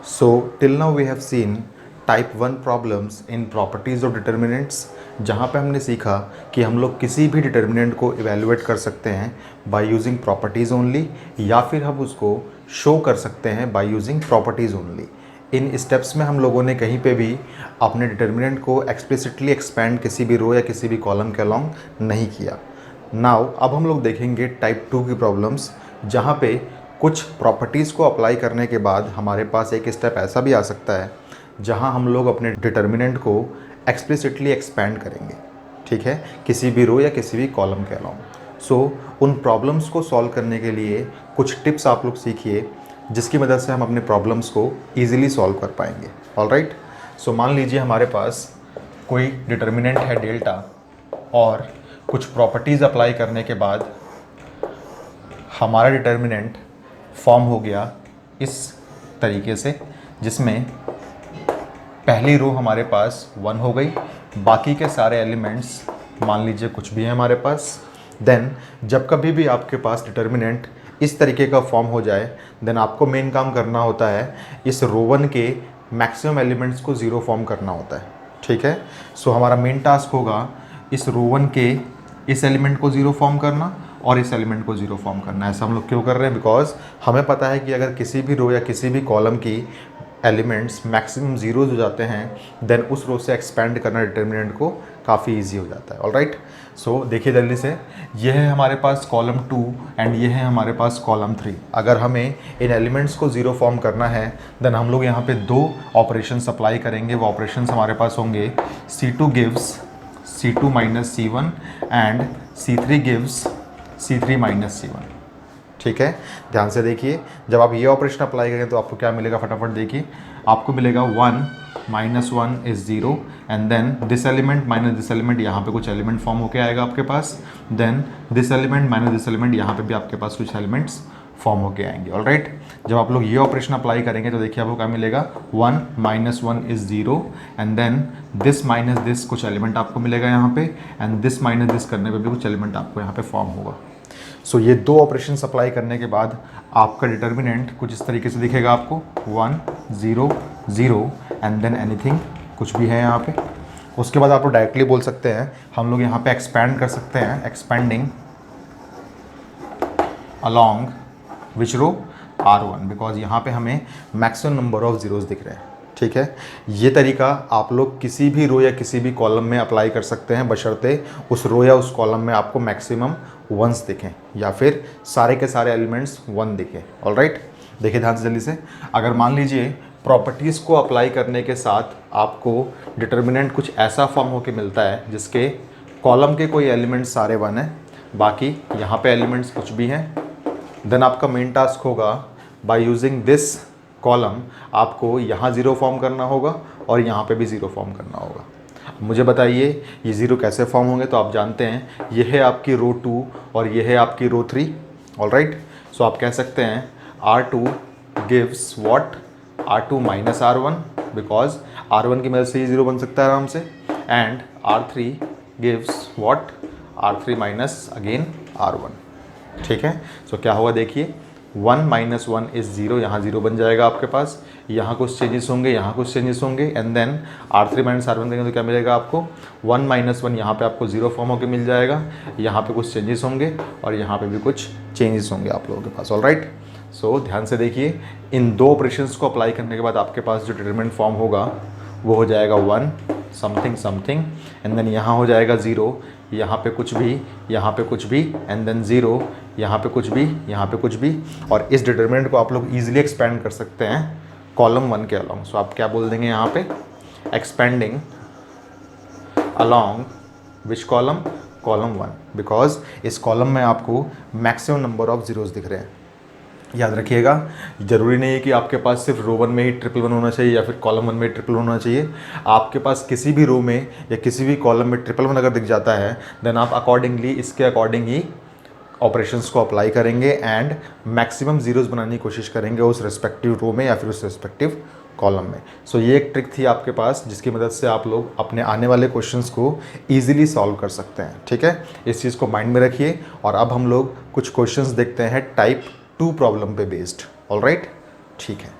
So till now we have seen type 1 problems in properties of determinants, जहाँ पे हमने सीखा कि हम लोग किसी भी डिटर्मिनेंट को इवेलुएट कर सकते हैं बाय यूजिंग प्रॉपर्टीज़ ओनली, या फिर हम उसको शो कर सकते हैं by using properties only. In steps में हम लोगों ने कहीं पे भी अपने डिटर्मिनेंट को एक्सप्लिसिटली एक्सपैंड किसी भी रो या किसी भी कॉलम के अलॉन्ग नहीं किया। नाउ अब हम लोग देखेंगे टाइप 2 की प्रॉब्लम्स, जहाँ पे कुछ प्रॉपर्टीज़ को अप्लाई करने के बाद हमारे पास एक स्टेप ऐसा भी आ सकता है जहां हम लोग अपने डिटर्मिनेंट को एक्सप्लिसिटली एक्सपैंड करेंगे, ठीक है, किसी भी रो या किसी भी कॉलम के अलॉन्ग। सो उन प्रॉब्लम्स को सॉल्व करने के लिए कुछ टिप्स आप लोग सीखिए, जिसकी मदद से हम अपने प्रॉब्लम्स को ईजिली सॉल्व कर पाएंगे। ऑलराइट, सो मान लीजिए हमारे पास कोई डिटर्मिनेंट है डेल्टा, और कुछ प्रॉपर्टीज़ अप्लाई करने के बाद हमारा डिटर्मिनेंट फॉर्म हो गया इस तरीके से, जिसमें पहली रो हमारे पास 1 हो गई, बाकी के सारे एलिमेंट्स मान लीजिए कुछ भी है हमारे पास। देन जब कभी भी आपके पास डिटर्मिनेंट इस तरीके का फॉर्म हो जाए, देन आपको मेन काम करना होता है इस रो 1 के मैक्सिमम एलिमेंट्स को 0 फॉर्म करना होता है, ठीक है। सो हमारा मेन टास्क होगा इस रो 1 के इस एलिमेंट को 0 फॉर्म करना और इस एलिमेंट को 0 फॉर्म करना। ऐसा हम लोग क्यों कर रहे हैं? बिकॉज हमें पता है कि अगर किसी भी रो या किसी भी कॉलम की एलिमेंट्स मैक्सिमम 0 हो जाते हैं, देन उस रो से एक्सपैंड करना डिटर्मिनेंट को काफ़ी इजी हो जाता है। ऑलराइट, सो देखिए जल्दी से, ये है हमारे पास कॉलम 2 एंड ये है हमारे पास कॉलम 3। अगर हमें इन एलिमेंट्स को 0 फॉर्म करना है, देन हम लोग यहाँ पे 2 ऑपरेशंस अप्लाई करेंगे। वो ऑपरेशंस हमारे पास होंगे C2 gives C2 minus C1 and C3 gives C3 minus C1, ठीक है। ध्यान से देखिए, जब आप ये ऑपरेशन अप्लाई करें तो आपको क्या मिलेगा, फटाफट देखिए। आपको मिलेगा 1 minus 1 is 0 and then this element minus this element, यहाँ पे कुछ एलिमेंट फॉर्म होके आएगा आपके पास। Then this element minus this element, यहाँ पे भी आपके पास कुछ एलिमेंट्स फॉर्म होके आएंगे। ऑलराइट, जब आप लोग ये ऑपरेशन अप्लाई करेंगे तो देखिए आपको क्या मिलेगा, 1 minus 1 is 0 and then this minus this, कुछ एलिमेंट आपको मिलेगा यहाँ पे, एंड दिस माइनस दिस करने पर भी कुछ एलिमेंट आपको यहाँ पे फॉर्म होगा। सो ये 2 ऑपरेशंस अप्लाई करने के बाद आपका डिटर्मिनेंट कुछ इस तरीके से दिखेगा आपको, 1 0 0 एंड देन एनीथिंग, कुछ भी है यहाँ पे। उसके बाद आप लोग डायरेक्टली बोल सकते हैं, हम लोग यहाँ पे एक्सपैंड कर सकते हैं, expanding along which row, R1, because यहाँ पे हमें मैक्सिमम नंबर ऑफ जीरोस दिख रहे हैं, ठीक है। ये तरीका आप लोग किसी भी रो या किसी भी कॉलम में अप्लाई कर सकते हैं, बशर्ते उस रो या उस कॉलम में आपको मैक्सिमम 1s दिखें या फिर सारे के सारे एलिमेंट्स 1 दिखें। ऑलराइट, देखिए ध्यान से जल्दी से, अगर मान लीजिए प्रॉपर्टीज़ को अप्लाई करने के साथ आपको डिटर्मिनेंट कुछ ऐसा फॉर्म होके मिलता है जिसके कॉलम के कोई एलिमेंट्स सारे 1 हैं, बाकी यहाँ पे एलिमेंट्स कुछ भी हैं, देन आपका मेन टास्क होगा बाय यूजिंग दिस कॉलम आपको यहाँ 0 फॉर्म करना होगा और यहाँ पे भी 0 फॉर्म करना होगा। मुझे बताइए ये 0 कैसे फॉर्म होंगे? तो आप जानते हैं ये है आपकी रो 2 और ये है आपकी रो 3। ऑलराइट, सो आप कह सकते हैं R2 gives what, R2 minus R1, because R1 की मदद से ये 0 बन सकता है आराम से, and R3 gives what, R3 minus again R1, ठीक है। सो क्या होगा देखिए, 1 माइनस 1 इज़ 0, यहाँ 0 बन जाएगा आपके पास, यहाँ कुछ चेंजेस होंगे, यहाँ कुछ चेंजेस होंगे, and then R3 minus R1 देंगे तो क्या मिलेगा आपको, 1 माइनस 1, यहाँ पे आपको 0 फॉर्म होकर मिल जाएगा, यहाँ पे कुछ चेंजेस होंगे और यहाँ पे भी कुछ चेंजेस होंगे आप लोगों के पास। ऑलराइट, सो ध्यान से देखिए, इन 2 ऑपरेशंस को अप्लाई करने के बाद आपके पास जो डिटरमिनेंट फॉर्म होगा वो हो जाएगा 1 समथिंग समथिंग, एंड देन यहाँ हो जाएगा 0, यहाँ पे कुछ भी, यहाँ पे कुछ भी, एंड देन 0, यहाँ पे कुछ भी, यहाँ पे कुछ भी, और इस डिटरमिनेंट को आप लोग ईजिली एक्सपेंड कर सकते हैं कॉलम 1 के अलॉन्ग। सो आप क्या बोल देंगे यहाँ पे, expanding along which column, column 1, because इस कॉलम में आपको मैक्सिमम नंबर ऑफ जीरोस दिख रहे हैं। याद रखिएगा, ज़रूरी नहीं है कि आपके पास सिर्फ रो 1 में ही 111 होना चाहिए या फिर कॉलम 1 में 111 होना चाहिए। आपके पास किसी भी रो में या किसी भी कॉलम में 111 अगर दिख जाता है, देन आप अकॉर्डिंगली इसके अकॉर्डिंग ही ऑपरेशंस को अप्लाई करेंगे एंड मैक्सिमम जीरोस बनाने की कोशिश करेंगे उस रेस्पेक्टिव रो में या फिर उस रेस्पेक्टिव कॉलम में। सो ये एक ट्रिक थी आपके पास जिसकी मदद से आप लोग अपने आने वाले क्वेश्चंस को ईजिली सॉल्व कर सकते हैं, ठीक है। इस चीज़ को माइंड में रखिए। और अब हम लोग कुछ क्वेश्चंस देखते हैं टाइप 2 प्रॉब्लम पे बेस्ड। ऑलराइट, ठीक है।